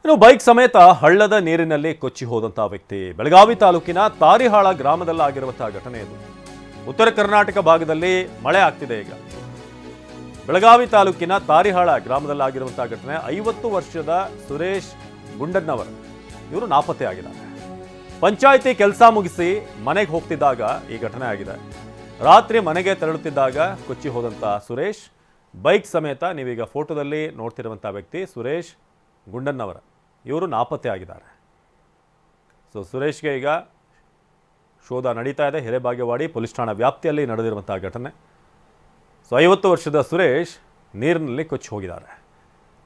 ಇನ್ನು ಬೈಕ್ ಸಮೇತ ಹಳ್ಳದ ನೀರಿನಲ್ಲಿ ಕೊಚ್ಚಿ ಹೋದಂತಹ ವ್ಯಕ್ತಿ ಬೆಳಗಾವಿ ತಾಲೂಕಿನ ತಾರಿಹಾಳ ಗ್ರಾಮದಲ್ಲಾಗಿರುವಂತಹ ಘಟನೆ ಇದು. ಉತ್ತರ ಕರ್ನಾಟಕ ಭಾಗದಲ್ಲಿ ಮಳೆ ಆಗ್ತಿದೆ ಈಗ. ಬೆಳಗಾವಿ ತಾಲೂಕಿನ ತಾರಿಹಾಳ ಗ್ರಾಮದಲ್ಲಾಗಿರುವಂತಹ ಘಟನೆ. 50 ವರ್ಷದ ಸುರೇಶ್ ಗುಂಡನ್ನವರ್ ಇವರು ನಾಪತ್ತೆ ಆಗಿದ್ದಾರೆ. ಪಂಚಾಯಿತಿ ಕೆಲಸ ಮುಗಿಸಿ ಮನೆಗೆ ಹೋಗ್ತಿದ್ದಾಗ ಈ ಘಟನೆ ಆಗಿದೆ. ರಾತ್ರಿ ಮನೆಗೆ ತೆರಳುತ್ತಿದ್ದಾಗ ಕೊಚ್ಚಿ ಹೋದಂತಹ ಸುರೇಶ್ ಬೈಕ್ ಸಮೇತ ನೀವೀಗ ಫೋಟೋದಲ್ಲಿ ನೋಡ್ತಿರುವಂತಹ ವ್ಯಕ್ತಿ ಸುರೇಶ್ ಗುಂಡನ್ನವರ ಇವರು ನಾಪತ್ತೆ ಆಗಿದ್ದಾರೆ. ಸುರೇಶ್ಗೆ ಈಗ ಶೋಧ ನಡೀತಾ ಇದೆ. ಹಿರೇಬಾಗೇವಾಡಿ ಪೊಲೀಸ್ ಠಾಣಾ ವ್ಯಾಪ್ತಿಯಲ್ಲಿ ನಡೆದಿರುವಂತಹ ಘಟನೆ. 50 ವರ್ಷದ ಸುರೇಶ್ ನೀರಿನಲ್ಲಿ ಕೊಚ್ಚಿ ಹೋಗಿದ್ದಾರೆ.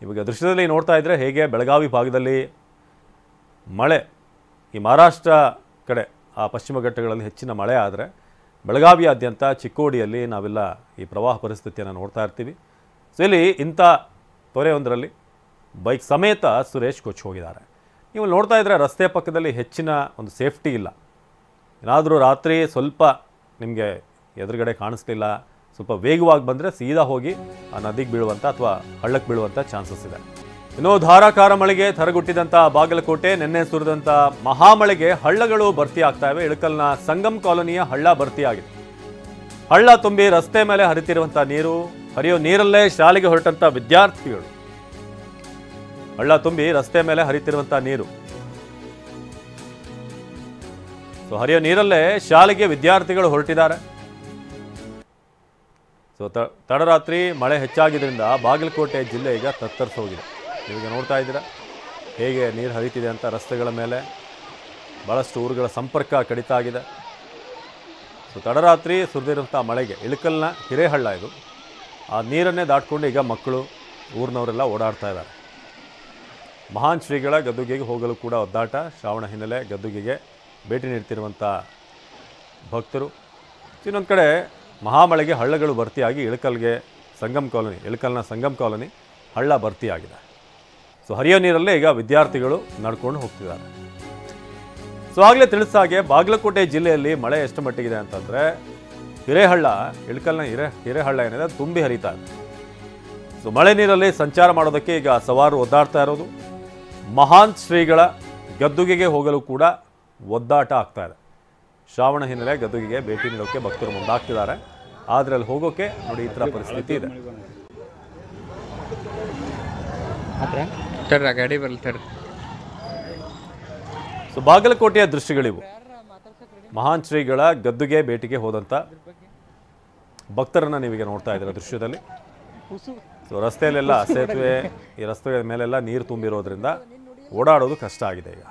ಇವಾಗ ದೃಶ್ಯದಲ್ಲಿ ನೋಡ್ತಾ ಇದ್ರೆ ಹೇಗೆ ಬೆಳಗಾವಿ ಭಾಗದಲ್ಲಿ ಮಳೆ, ಈ ಮಹಾರಾಷ್ಟ್ರ ಕಡೆ ಆ ಪಶ್ಚಿಮ ಘಟ್ಟಗಳಲ್ಲಿ ಹೆಚ್ಚಿನ ಮಳೆ ಆದರೆ ಬೆಳಗಾವಿಯಾದ್ಯಂತ ಚಿಕ್ಕೋಡಿಯಲ್ಲಿ ನಾವೆಲ್ಲ ಈ ಪ್ರವಾಹ ಪರಿಸ್ಥಿತಿಯನ್ನು ನೋಡ್ತಾ ಇರ್ತೀವಿ. ಇಲ್ಲಿ ಇಂಥ ತೊರೆಯೊಂದರಲ್ಲಿ ಬೈಕ್ ಸಮೇತ ಸುರೇಶ್ ಕೊಚ್ಚಿ ಹೋಗಿದ್ದಾರೆ. ನೀವು ನೋಡ್ತಾ ಇದ್ರೆ ರಸ್ತೆ ಪಕ್ಕದಲ್ಲಿ ಹೆಚ್ಚಿನ ಒಂದು ಸೇಫ್ಟಿ ಇಲ್ಲ. ಏನಾದರೂ ರಾತ್ರಿ ಸ್ವಲ್ಪ ನಿಮಗೆ ಎದುರುಗಡೆ ಕಾಣಿಸ್ಲಿಲ್ಲ, ಸ್ವಲ್ಪ ವೇಗವಾಗಿ ಬಂದರೆ ಸೀದಾ ಹೋಗಿ ಆ ನದಿಗೆ ಬೀಳುವಂಥ ಅಥವಾ ಹಳ್ಳಕ್ಕೆ ಬೀಳುವಂಥ ಚಾನ್ಸಸ್ ಇದೆ. ಇನ್ನು ಧಾರಾಕಾರ ಮಳೆಗೆ ಥರಗುಟ್ಟಿದಂಥ ಬಾಗಲಕೋಟೆ, ನಿನ್ನೆ ಸುರಿದಂಥ ಮಹಾಮಳೆಗೆ ಹಳ್ಳಗಳು ಭರ್ತಿ ಆಗ್ತಾ ಇವೆ. ಇಳಕಲ್ನ ಸಂಗಮ್ ಕಾಲೋನಿಯ ಹಳ್ಳ ಭರ್ತಿಯಾಗಿದೆ. ಹಳ್ಳ ತುಂಬಿ ರಸ್ತೆ ಮೇಲೆ ಹರಿತಿರುವಂಥ ನೀರು, ಹರಿಯೋ ನೀರಲ್ಲೇ ಶಾಲೆಗೆ ಹೊರಟಂಥ ವಿದ್ಯಾರ್ಥಿಗಳು. ಹಳ್ಳ ತುಂಬಿ ರಸ್ತೆ ಮೇಲೆ ಹರಿತಿರುವಂಥ ನೀರು, ಹರಿಯೋ ನೀರಲ್ಲೇ ಶಾಲೆಗೆ ವಿದ್ಯಾರ್ಥಿಗಳು ಹೊರಟಿದ್ದಾರೆ. ತಡರಾತ್ರಿ ಮಳೆ ಹೆಚ್ಚಾಗಿದ್ದರಿಂದ ಬಾಗಲಕೋಟೆ ಜಿಲ್ಲೆ ಈಗ ತತ್ತರಿಸೋಗಿದೆ. ನೀವೀಗ ನೋಡ್ತಾ ಇದ್ದೀರಾ ಹೇಗೆ ನೀರು ಹರಿತಿದೆ ಅಂತ. ರಸ್ತೆಗಳ ಮೇಲೆ ಭಾಳಷ್ಟು ಊರುಗಳ ಸಂಪರ್ಕ ಕಡಿತ ಆಗಿದೆ. ತಡರಾತ್ರಿ ಸುರಿದಿರುವಂಥ ಮಳೆಗೆ ಇಳಕಲ್ನ ಹಿರೇಹಳ್ಳ ಇದು, ಆ ನೀರನ್ನೇ ದಾಟ್ಕೊಂಡು ಈಗ ಮಕ್ಕಳು ಊರಿನವರೆಲ್ಲ ಓಡಾಡ್ತಾ ಇದ್ದಾರೆ. ಮಹಾನ್ ಶ್ರೀಗಳ ಗದ್ದುಗೆಗೆ ಹೋಗಲು ಕೂಡ ಒದ್ದಾಟ. ಶ್ರಾವಣ ಹಿನ್ನೆಲೆ ಗದ್ದುಗೆಗೆ ಭೇಟಿ ನೀಡ್ತಿರುವಂಥ ಭಕ್ತರು. ಇನ್ನೊಂದು ಕಡೆ ಮಹಾಮಳೆಗೆ ಹಳ್ಳಗಳು ಭರ್ತಿಯಾಗಿ ಇಳಕಲ್ನ ಸಂಗಮ್ ಕಾಲೋನಿ ಹಳ್ಳ ಭರ್ತಿಯಾಗಿದೆ. ಹರಿಯೋ ನೀರಲ್ಲೇ ಈಗ ವಿದ್ಯಾರ್ಥಿಗಳು ನಡ್ಕೊಂಡು ಹೋಗ್ತಿದ್ದಾರೆ. ಆಗಲೇ ತಿಳಿಸಾಗೆ ಬಾಗಲಕೋಟೆ ಜಿಲ್ಲೆಯಲ್ಲಿ ಮಳೆ ಎಷ್ಟು ಮಟ್ಟಿಗಿದೆ ಅಂತಂದರೆ ಇಳಕಲ್ನ ಹಿರೇಹಳ್ಳ ಏನಿದೆ ತುಂಬಿ ಹರಿತಾ ಇದೆ. ಮಳೆ ನೀರಲ್ಲಿ ಸಂಚಾರ ಮಾಡೋದಕ್ಕೆ ಈಗ ಸವಾರು ಒದ್ದಾಡ್ತಾ ಇರೋದು. ಮಹಾನ್ ಶ್ರೀಗಳ ಗದ್ದುಗೆಗೆ ಹೋಗಲು ಕೂಡ ಒದ್ದಾಟ ಆಗ್ತಾ ಇದೆ. ಶ್ರಾವಣ ಹಿನ್ನೆಲೆ ಗದ್ದುಗೆಗೆ ಭೇಟಿ ನೀಡೋಕ್ಕೆ ಭಕ್ತರು ಮುಂದಾಗ್ತಿದ್ದಾರೆ. ಆದರೆ ಅಲ್ಲಿ ಹೋಗೋಕೆ ನೋಡಿ ಈ ಥರ ಪರಿಸ್ಥಿತಿ ಇದೆ. ಬಾಗಲಕೋಟೆಯ ದೃಶ್ಯಗಳಿವು. ಮಹಾನ್ ಶ್ರೀಗಳ ಗದ್ದುಗೆ ಭೇಟಿಗೆ ಹೋದಂಥ ಭಕ್ತರನ್ನ ನೀವೀಗ ನೋಡ್ತಾ ಇದ್ದೀರ ದೃಶ್ಯದಲ್ಲಿ. ರಸ್ತೆಯಲ್ಲೆಲ್ಲ ಸೇತುವೆ, ಈ ರಸ್ತೆ ಮೇಲೆಲ್ಲ ನೀರು ತುಂಬಿರೋದ್ರಿಂದ ಓಡಾಡೋದು ಕಷ್ಟ ಆಗಿದೆ ಈಗ.